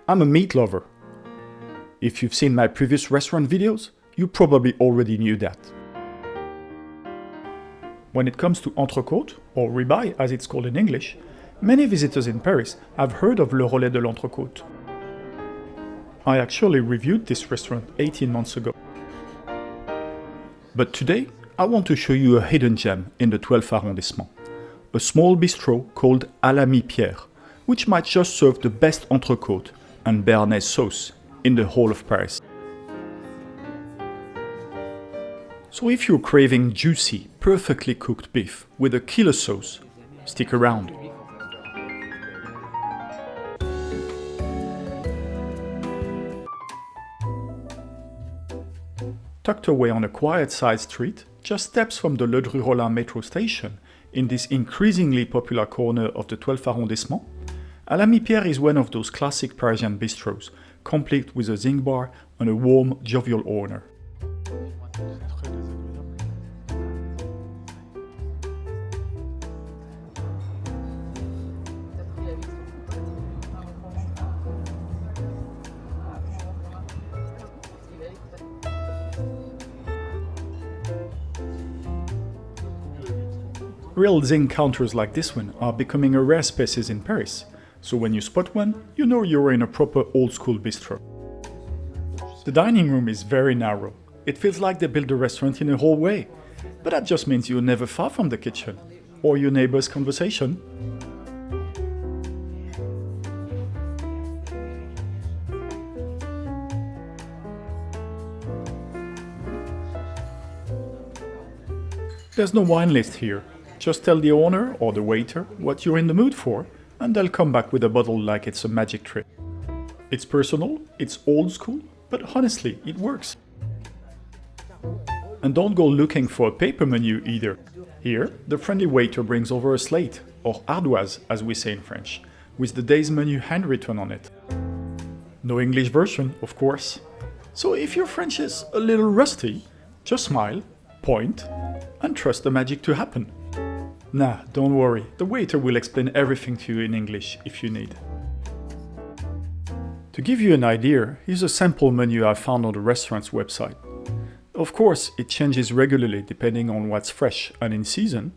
I'm a meat lover. If you've seen my previous restaurant videos, you probably already knew that. When it comes to entrecôte, or ribeye as it's called in English, many visitors in Paris have heard of Le Relais de l'Entrecôte. I actually reviewed this restaurant 18 months ago. But today, I want to show you a hidden gem in the 12th arrondissement. A small bistro called à la Pierre, which might just serve the best entrecôte and béarnaise sauce in the whole of Paris. So if you're craving juicy, perfectly cooked beef with a killer sauce, stick around. Tucked away on a quiet side street, just steps from the Le Rollin metro station, in this increasingly popular corner of the 12th arrondissement, à la Pierre is one of those classic Parisian bistros, complete with a zinc bar and a warm, jovial owner. Real zinc counters like this one are becoming a rare species in Paris, so when you spot one, you know you're in a proper old-school bistro. The dining room is very narrow. It feels like they built the restaurant in a hallway, but that just means you're never far from the kitchen, or your neighbor's conversation. There's no wine list here. Just tell the owner or the waiter what you're in the mood for, and they'll come back with a bottle like it's a magic trick. It's personal, it's old school, but honestly, it works. And don't go looking for a paper menu either. Here, the friendly waiter brings over a slate, or ardoise as we say in French, with the day's menu handwritten on it. No English version, of course. So if your French is a little rusty, just smile, point, and trust the magic to happen. Nah, don't worry, the waiter will explain everything to you in English if you need. To give you an idea, here's a sample menu I found on the restaurant's website. Of course, it changes regularly depending on what's fresh and in season,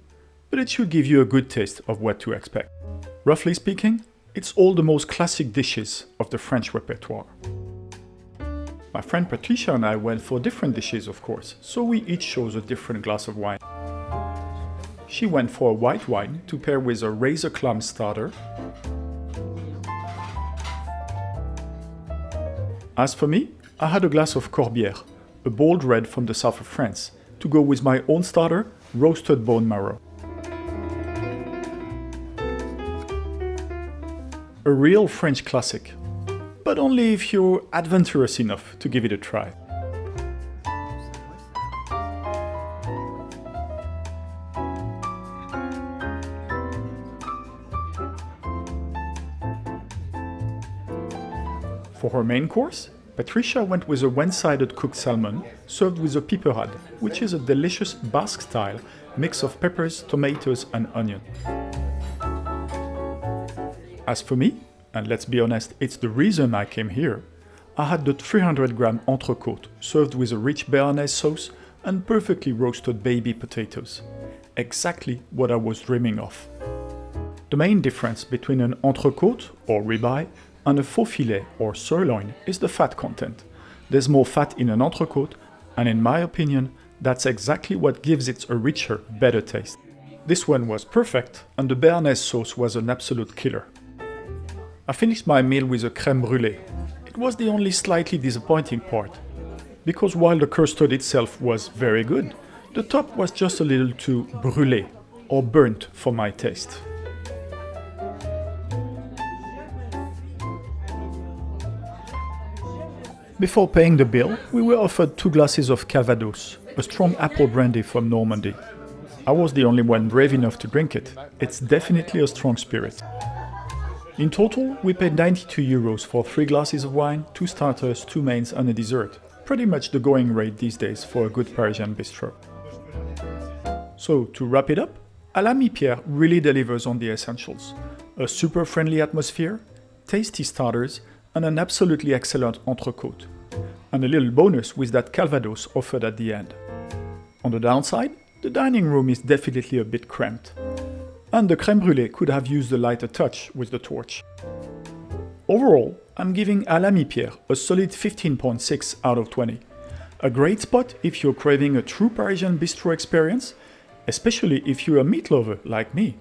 but it should give you a good taste of what to expect. Roughly speaking, it's all the most classic dishes of the French repertoire. My friend Patricia and I went for different dishes, of course, so we each chose a different glass of wine. She went for a white wine to pair with a razor clam starter. As for me, I had a glass of Corbière, a bold red from the south of France, to go with my own starter, roasted bone marrow. A real French classic, but only if you're adventurous enough to give it a try. For her main course, Patricia went with a one-sided cooked salmon served with a piperade, which is a delicious Basque-style mix of peppers, tomatoes and onion. As for me, and let's be honest, it's the reason I came here, I had the 300-gram entrecôte served with a rich béarnaise sauce and perfectly roasted baby potatoes. Exactly what I was dreaming of. The main difference between an entrecôte, or ribeye, and a faux filet or sirloin is the fat content. There's more fat in an entrecôte, and in my opinion, that's exactly what gives it a richer, better taste. This one was perfect, and the béarnaise sauce was an absolute killer. I finished my meal with a crème brûlée. It was the only slightly disappointing part, because while the custard itself was very good, the top was just a little too brûlé, or burnt for my taste. Before paying the bill, we were offered 2 glasses of Calvados, a strong apple brandy from Normandy. I was the only one brave enough to drink it. It's definitely a strong spirit. In total, we paid 92 euros for 3 glasses of wine, 2 starters, 2 mains and a dessert. Pretty much the going rate these days for a good Parisian bistro. So, to wrap it up, à la Pierre really delivers on the essentials. A super friendly atmosphere, tasty starters, and an absolutely excellent entrecôte. And a little bonus with that calvados offered at the end. On the downside, the dining room is definitely a bit cramped. And the crème brûlée could have used a lighter touch with the torch. Overall, I'm giving à l'ami Pierre a solid 15.6 out of 20. A great spot if you're craving a true Parisian bistro experience, especially if you're a meat lover like me.